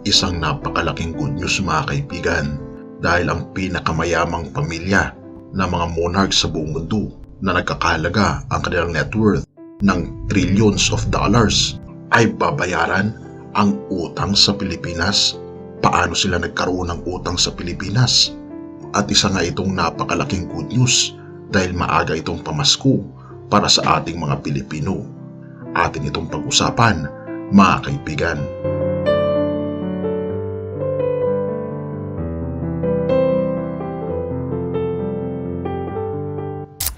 Isang napakalaking good news mga kaibigan dahil ang pinakamayamang pamilya na mga monarchs sa buong mundo na nagkakahalaga ang kanilang net worth ng trillions of dollars ay babayaran ang utang sa Pilipinas. Paano sila nagkaroon ng utang sa Pilipinas? At isa nga itong napakalaking good news dahil maaga itong pamasko para sa ating mga Pilipino. Atin itong pag-usapan mga kaibigan.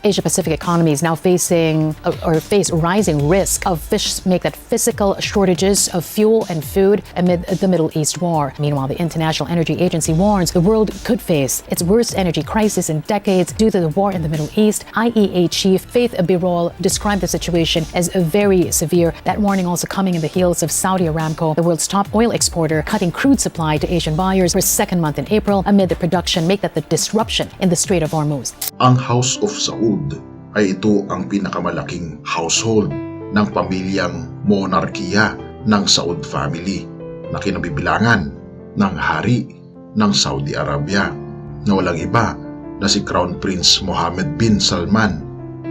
Asia-Pacific economies now face rising risk of physical shortages of fuel and food amid the Middle East war. Meanwhile, the International Energy Agency warns the world could face its worst energy crisis in decades due to the war in the Middle East. IEA chief Faith Birol described the situation as very severe. That warning also coming in the heels of Saudi Aramco, the world's top oil exporter, cutting crude supply to Asian buyers for a second month in April amid the the disruption in the Strait of Hormuz. Ang House of Saud ay ito ang pinakamalaking household ng pamilyang monarkiya ng Saud family na kinabibilangan ng hari ng Saudi Arabia na walang iba na si Crown Prince Mohammed bin Salman.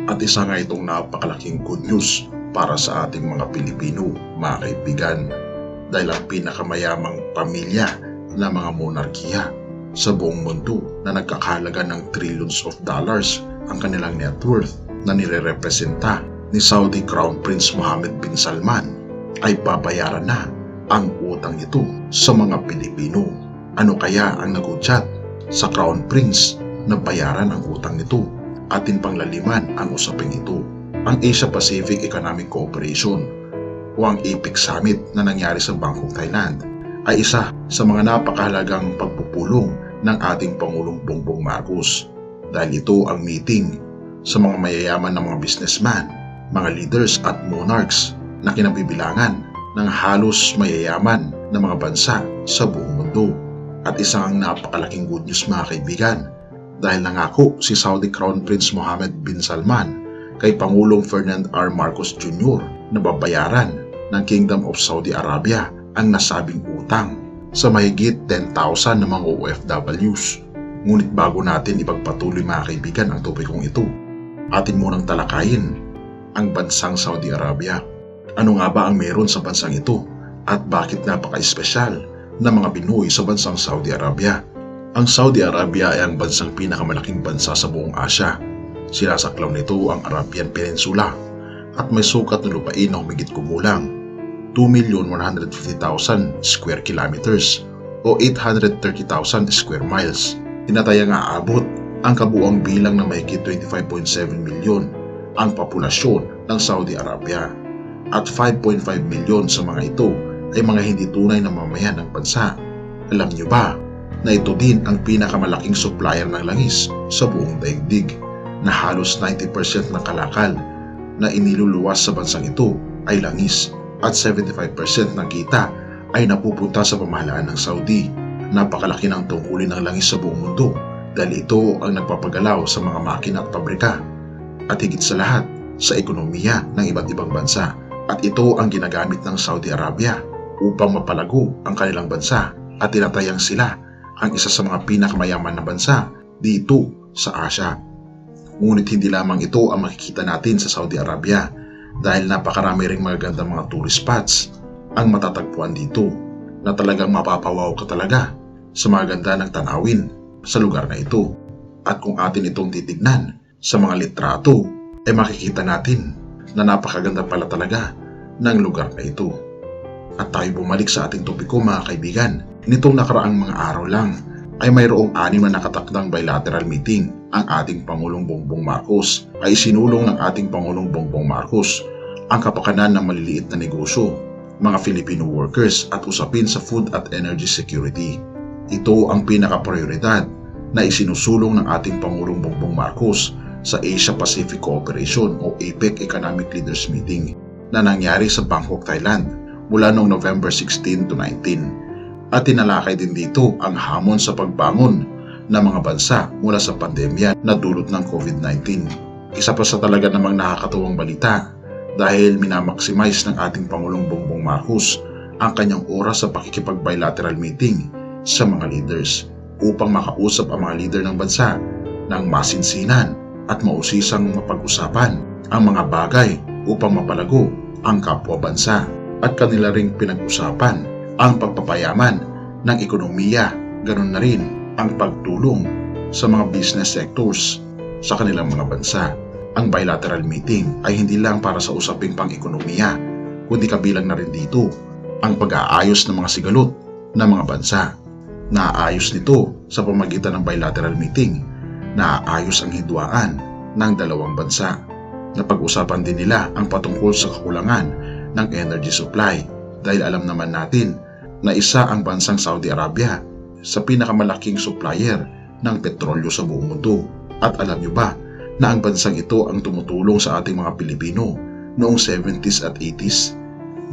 At isa nga itong napakalaking good news para sa ating mga Pilipino mga kaibigan dahil ang pinakamayamang pamilya na mga monarkiya sa buong mundo na nagkakahalaga ng trillions of dollars ang kanilang net worth na nirerepresenta ni Saudi Crown Prince Mohammed bin Salman ay babayaran na ang utang nito sa mga Pilipino. Ano kaya ang nagudyat sa Crown Prince na bayaran ang utang nito? Atin panglaliman ang usaping ito. Ang Asia-Pacific Economic Cooperation o ang APEC Summit na nangyari sa Bangkok, Thailand ay isa sa mga napakahalagang pagpupulong ng ating Pangulong Bongbong Marcos dahil ito ang meeting sa mga mayayaman na mga businessman, mga leaders at monarchs na kinabibilangan ng halos mayayaman na mga bansa sa buong mundo. At isang napakalaking good news mga kaibigan dahil nangako si Saudi Crown Prince Mohammed bin Salman kay Pangulong Ferdinand R. Marcos Jr. na babayaran ng Kingdom of Saudi Arabia ang nasabing utang sa mahigit 10,000 na mga OFWs. Ngunit bago natin ipagpatuloy mga kaibigan ang topikong ito, atin munang talakayin ang bansang Saudi Arabia. Ano nga ba ang meron sa bansang ito at bakit napaka-espesyal na mga Pinoy sa bansang Saudi Arabia? Ang Saudi Arabia ay ang bansang pinakamalaking bansa sa buong Asya. Sinasaklaw nito ang Arabian Peninsula at may sukat na lupain na humigit kumulang 2,150,000 square kilometers o 830,000 square miles. Tinatayang aabot ang kabuuang bilang na mahigit 25.7 milyon ang populasyon ng Saudi Arabia at 5.5 milyon sa mga ito ay mga hindi tunay na mamayan ng bansa. Alam nyo ba na ito din ang pinakamalaking supplier ng langis sa buong daigdig na halos 90% ng kalakal na iniluluwas sa bansang ito ay langis at 75% ng kita ay napupunta sa pamahalaan ng Saudi. Napakalaki ng tungkulin ng langis sa buong mundo dahil ito ang nagpapagalaw sa mga makina at pabrika at higit sa lahat sa ekonomiya ng iba't ibang bansa. At ito ang ginagamit ng Saudi Arabia upang mapalago ang kanilang bansa at tinatayang sila ang isa sa mga pinakamayaman na bansa dito sa Asya. Ngunit hindi lamang ito ang makikita natin sa Saudi Arabia dahil napakarami ring magagandang mga tourist spots ang matatagpuan dito na talagang mapapawaw ka talaga sa mga ganda ng tanawin sa lugar na ito. At kung atin itong titignan sa mga litrato ay makikita natin na napakaganda pala talaga ng lugar na ito. At tayo bumalik sa ating topiko mga kaibigan. Nitong nakaraang mga araw lang ay mayroong 6 na nakatakdang bilateral meeting ang ating Pangulong Bongbong Marcos ay sinulong ng ating Pangulong Bongbong Marcos ang kapakanan ng maliliit na negosyo, mga Filipino workers at usapin sa food at energy security. Ito ang pinaka-prioridad na isinusulong ng ating Pangulong Bongbong Marcos sa Asia-Pacific Cooperation o APEC Economic Leaders Meeting na nangyari sa Bangkok, Thailand mula noong November 16 to 19. At tinalakay din dito ang hamon sa pagbangon ng mga bansa mula sa pandemya na dulot ng COVID-19. Isa pa sa talaga namang nakakatuwang balita dahil minamaximize ng ating Pangulong Bongbong Marcos ang kanyang oras sa pakikipag-bilateral meeting sa mga leaders upang makausap ang mga leader ng bansa ng masinsinan at mausisang mapag-usapan ang mga bagay upang mapalago ang kapwa bansa at kanila ring pinag-usapan ang pagpapayaman ng ekonomiya, ganoon na rin ang pagtulong sa mga business sectors sa kanilang mga bansa. Ang bilateral meeting ay hindi lang para sa usaping pang-ekonomiya, kundi kabilang na rin dito ang pag-aayos ng mga sigalot ng mga bansa. Naaayos nito sa pamagitan ng bilateral meeting, naaayos ang hidwaan ng dalawang bansa. Napag-usapan din nila ang patungkol sa kakulangan ng energy supply dahil alam naman natin na isa ang bansang Saudi Arabia sa pinakamalaking supplier ng petrolyo sa buong mundo. At alam nyo ba na ang bansang ito ang tumutulong sa ating mga Pilipino noong 70s at 80s?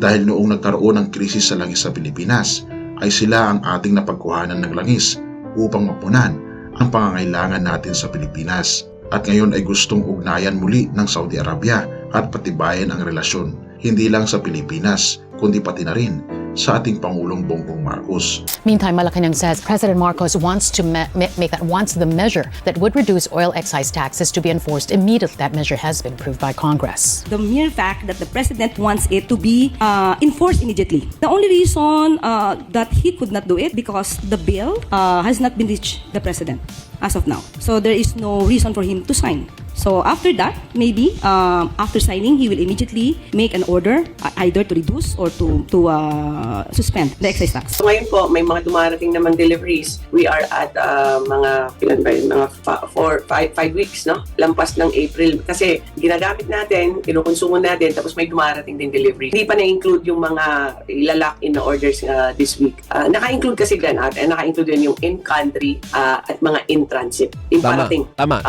Dahil noong nagkaroon ng krisis sa langis sa Pilipinas, ay sila ang ating napagkuhanan ng langis upang mapunan ang pangangailangan natin sa Pilipinas. At ngayon ay gustong ugnayan muli ng Saudi Arabia at patibayan ang relasyon, hindi lang sa Pilipinas, kundi pati na rin sa ating Pangulong Bongbong Marcos. Meantime, Malacanang says President Marcos wants to wants the measure that would reduce oil excise taxes to be enforced immediately. That measure has been approved by Congress. The mere fact that the president wants it to be enforced immediately. The only reason that he could not do it because the bill has not been reached the president as of now. So there is no reason for him to sign. So after that, maybe after signing, he will immediately make an order either to reduce or to suspend the excise tax. So ngayon po, may mga dumarating naman deliveries. We are at mga 5 weeks, no? Lampas ng April. Kasi ginagamit natin, kinukonsumo natin, tapos may dumarating din delivery. Hindi pa na-include yung mga ilalak in na orders this week. Naka-include kasi dyan at naka-include din yung in-country at mga in-transit. Yung parating. Tama.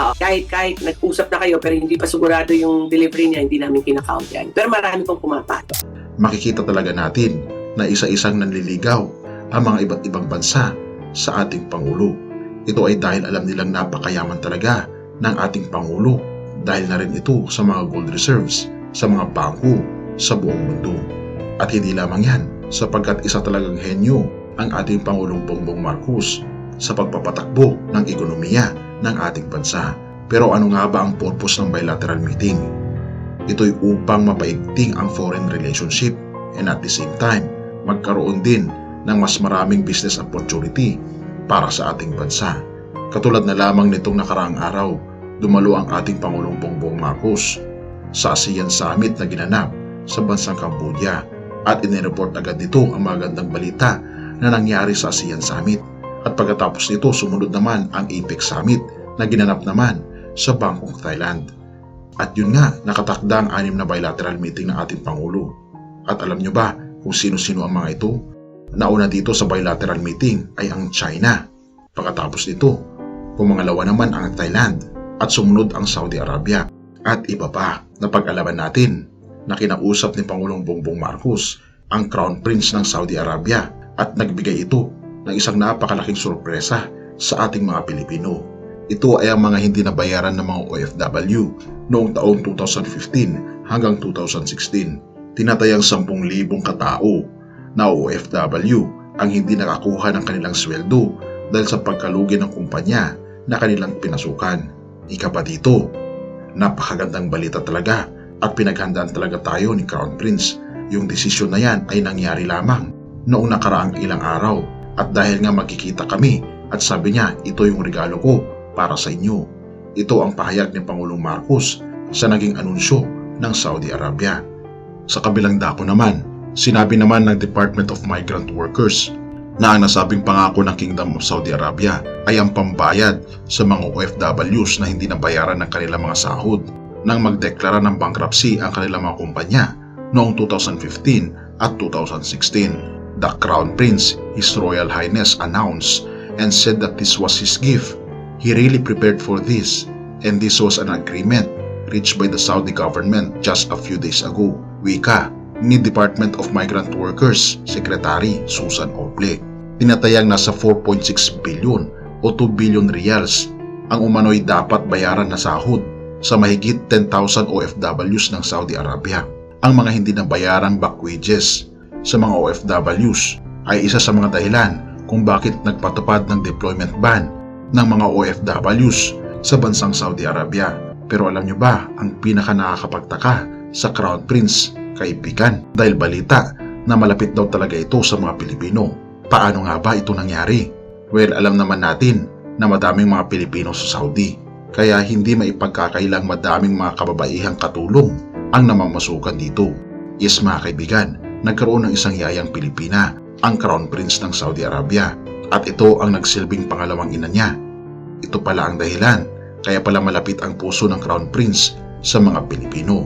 Kahit nag-usap na kayo pero hindi pa sigurado yung delivery niya, hindi namin kinakount yan. Pero marami pong pumapasok. Makikita talaga natin na isa-isang nanliligaw ang mga iba't ibang bansa sa ating Pangulo. Ito ay dahil alam nilang napakayaman talaga ng ating Pangulo dahil na rin ito sa mga gold reserves sa mga bangko sa buong mundo. At hindi lamang yan sapagkat isa talagang henyo ang ating Pangulong Bongbong Marcos sa pagpapatakbo ng ekonomiya ng ating bansa. Pero ano nga ba ang purpose ng bilateral meeting? Ito'y upang mapaigting ang foreign relationship and at the same time, magkaroon din ng mas maraming business opportunity para sa ating bansa. Katulad na lamang nitong nakaraang araw, dumalo ang ating Pangulong Bongbong Marcos sa ASEAN Summit na ginanap sa bansang Cambodia at inireport agad nito ang magandang balita na nangyari sa ASEAN Summit. At pagkatapos nito, sumunod naman ang APEC Summit na ginanap naman sa Bangkok, Thailand. At yun nga, nakatakda ang 6 na bilateral meeting ng ating Pangulo. At alam nyo ba kung sino-sino ang mga ito? Nauna dito sa bilateral meeting ay ang China. Pagkatapos nito, pumangalawa naman ang Thailand at sumunod ang Saudi Arabia. At iba pa na pag-alaman natin na kinausap ni Pangulong Bongbong Marcos ang Crown Prince ng Saudi Arabia at nagbigay ito ng isang napakalaking sorpresa sa ating mga Pilipino. Ito ay ang mga hindi nabayaran ng mga OFW noong taong 2015 hanggang 2016. Tinatayang 10,000 katao na OFW ang hindi nakakuha ng kanilang sweldo dahil sa pagkalugi ng kumpanya na kanilang pinasukan. Ika pa dito, napakagandang balita talaga at pinaghandaan talaga tayo ni Crown Prince. Yung desisyon na yan ay nangyari lamang noong nakaraang ilang araw at dahil nga magkikita kami at sabi niya ito yung regalo ko para sa inyo. Ito ang pahayag ni Pangulong Marcos sa naging anunsyo ng Saudi Arabia. Sa kabilang dako naman, sinabi naman ng Department of Migrant Workers na ang nasabing pangako ng Kingdom of Saudi Arabia ay ang pambayad sa mga OFWs na hindi nabayaran ng kanilang mga sahod nang magdeklara ng bankruptcy ang kanilang mga kumpanya noong 2015 at 2016. The Crown Prince, His Royal Highness, announced and said that this was his gift. He really prepared for this, and this was an agreement reached by the Saudi government just a few days ago. Wika ni Department of Migrant Workers Secretary Susan Oble. Tinatayang nasa 4.6 billion o 2 billion reals ang umano'y dapat bayaran na sahod sa mahigit 10,000 OFWs ng Saudi Arabia. Ang mga hindi nabayarang back wages sa mga OFWs ay isa sa mga dahilan kung bakit nagpatupad ng deployment ban ng mga OFWs sa bansang Saudi Arabia. Pero alam nyo ba ang pinaka nakakapagtaka sa Crown Prince, kaibigan? Dahil balita na malapit daw talaga ito sa mga Pilipino. Paano nga ba ito nangyari? Well, alam naman natin na madaming mga Pilipino sa Saudi, kaya hindi maipagkakailang madaming mga kababaihang katulong ang namamasukan dito. Yes mga kaibigan, nagkaroon ng isang yayang Pilipina, ang Crown Prince ng Saudi Arabia, at ito ang nagsilbing pangalawang ina niya. Ito pala ang dahilan kaya pala malapit ang puso ng Crown Prince sa mga Pilipino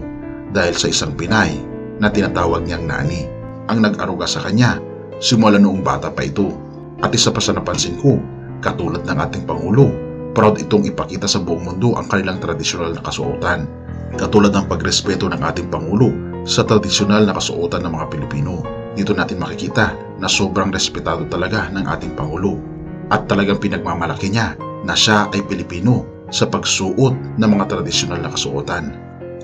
dahil sa isang Pinay na tinatawag niyang Nani ang nag-aruga sa kanya simula noong bata pa ito. At isa pa sa napansin ko, katulad ng ating Pangulo, proud itong ipakita sa buong mundo ang kanilang tradisyonal na kasuotan. Katulad ng pagrespeto ng ating Pangulo sa tradisyonal na kasuotan ng mga Pilipino. Dito natin makikita na sobrang respetado talaga ng ating Pangulo at talagang pinagmamalaki niya na siya ay Pilipino sa pagsuot ng mga tradisyonal na kasuotan.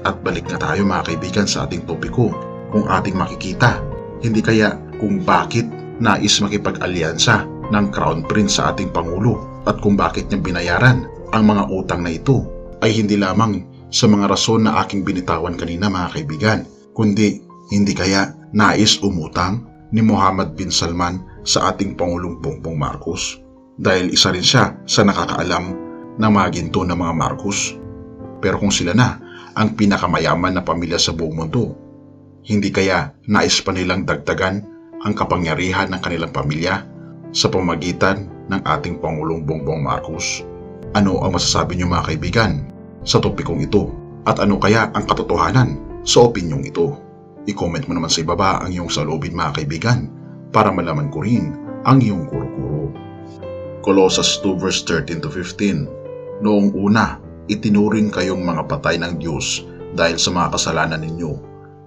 At balik na tayo mga kaibigan sa ating topiko, kung ating makikita, hindi kaya kung bakit nais makipag-alyansa ng Crown Prince sa ating Pangulo at kung bakit niya binayaran ang mga utang na ito ay hindi lamang sa mga rason na aking binitawan kanina mga kaibigan, kundi hindi kaya nais umutang ni Mohammed bin Salman sa ating Pangulong Bongbong Marcos dahil isa rin siya sa nakakaalam ng mga ginto ng mga Marcos. Pero kung sila na ang pinakamayaman na pamilya sa buong mundo, hindi kaya nais pa nilang dagdagan ang kapangyarihan ng kanilang pamilya sa pamagitan ng ating Pangulong Bongbong Marcos? Ano ang masasabi niyo mga kaibigan sa topikong ito? At ano kaya ang katotohanan sa opinyong ito? I-comment mo naman sa ibaba ang iyong saloobin mga kaibigan para malaman ko rin ang iyong kuro-kuro. Colossus 2 verse 13 to 15. Noong una, itinuring kayong mga patay ng Diyos dahil sa mga kasalanan ninyo.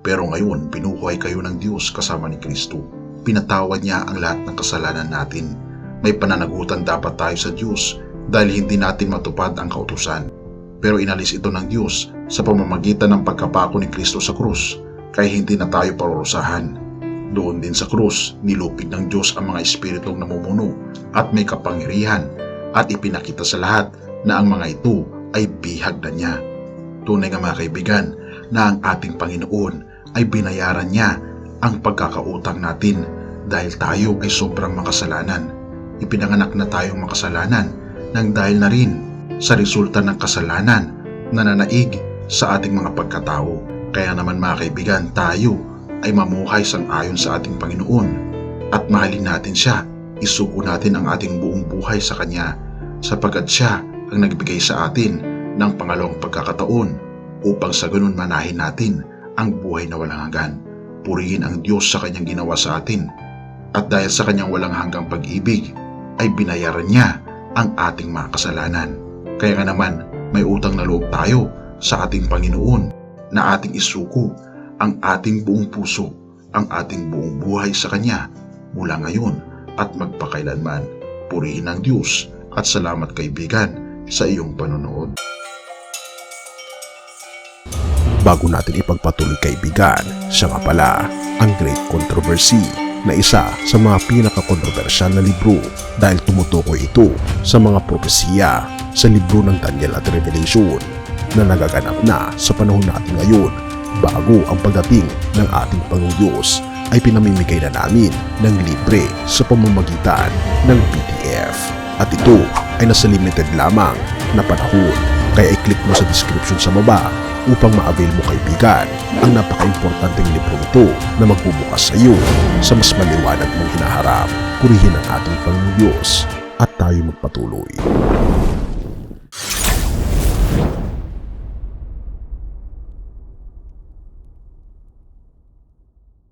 Pero ngayon, binuhay kayo ng Diyos kasama ni Kristo. Pinatawad niya ang lahat ng kasalanan natin. May pananagutan dapat tayo sa Diyos dahil hindi natin matupad ang kautusan. Pero inalis ito ng Diyos sa pamamagitan ng pagkapako ni Kristo sa krus, kaya hindi na tayo parurusahan. Doon din sa krus, nilupig ng Diyos ang mga espiritong namumuno at may kapangyarihan at ipinakita sa lahat na ang mga ito ay bihag na niya. Tunay nga mga kaibigan na ang ating Panginoon ay binayaran niya ang pagkakautang natin dahil tayo ay sobrang makasalanan. Ipinanganak na tayong makasalanan nang dahil na rin sa resulta ng kasalanan na nanaig sa ating mga pagkatao. Kaya naman mga kaibigan, tayo ay mamuhay sang-ayon sa ating Panginoon at mahalin natin siya. Isuko natin ang ating buong buhay sa Kanya sapagkat siya ang nagbigay sa atin ng pangalawang pagkakataon upang sa ganun manahin natin ang buhay na walang hanggan. Purihin ang Diyos sa Kanyang ginawa sa atin at dahil sa Kanyang walang hanggang pag-ibig ay binayaran niya ang ating mga kasalanan. Kaya nga naman may utang na loob tayo sa ating Panginoon na ating isuko ang ating buong puso, ang ating buong buhay sa Kanya mula ngayon at magpakailanman. Purihin ang Diyos at salamat kaibigan sa iyong panonood. Bago natin ipagpatuloy kaibigan, siya nga pala ang Great Controversy na isa sa mga pinakakontrobersyal na libro dahil tumutukoy ito sa mga propesiya sa libro ng Daniel at Revelation na nagaganap na sa panahon natin ngayon bago ang pagdating ng ating Panginoong Diyos ay pinamimigay na namin ng libre sa pamamagitan ng PDF. At ito ay nasa limited lamang na panahon kaya i-click mo sa description sa baba upang ma-avail mo kaibigan ang napaka-importanteng libro ito na magbubukas sa iyo sa mas maliwanag mong hinaharap. Purihin ang ating Panginoong Diyos at tayo magpatuloy.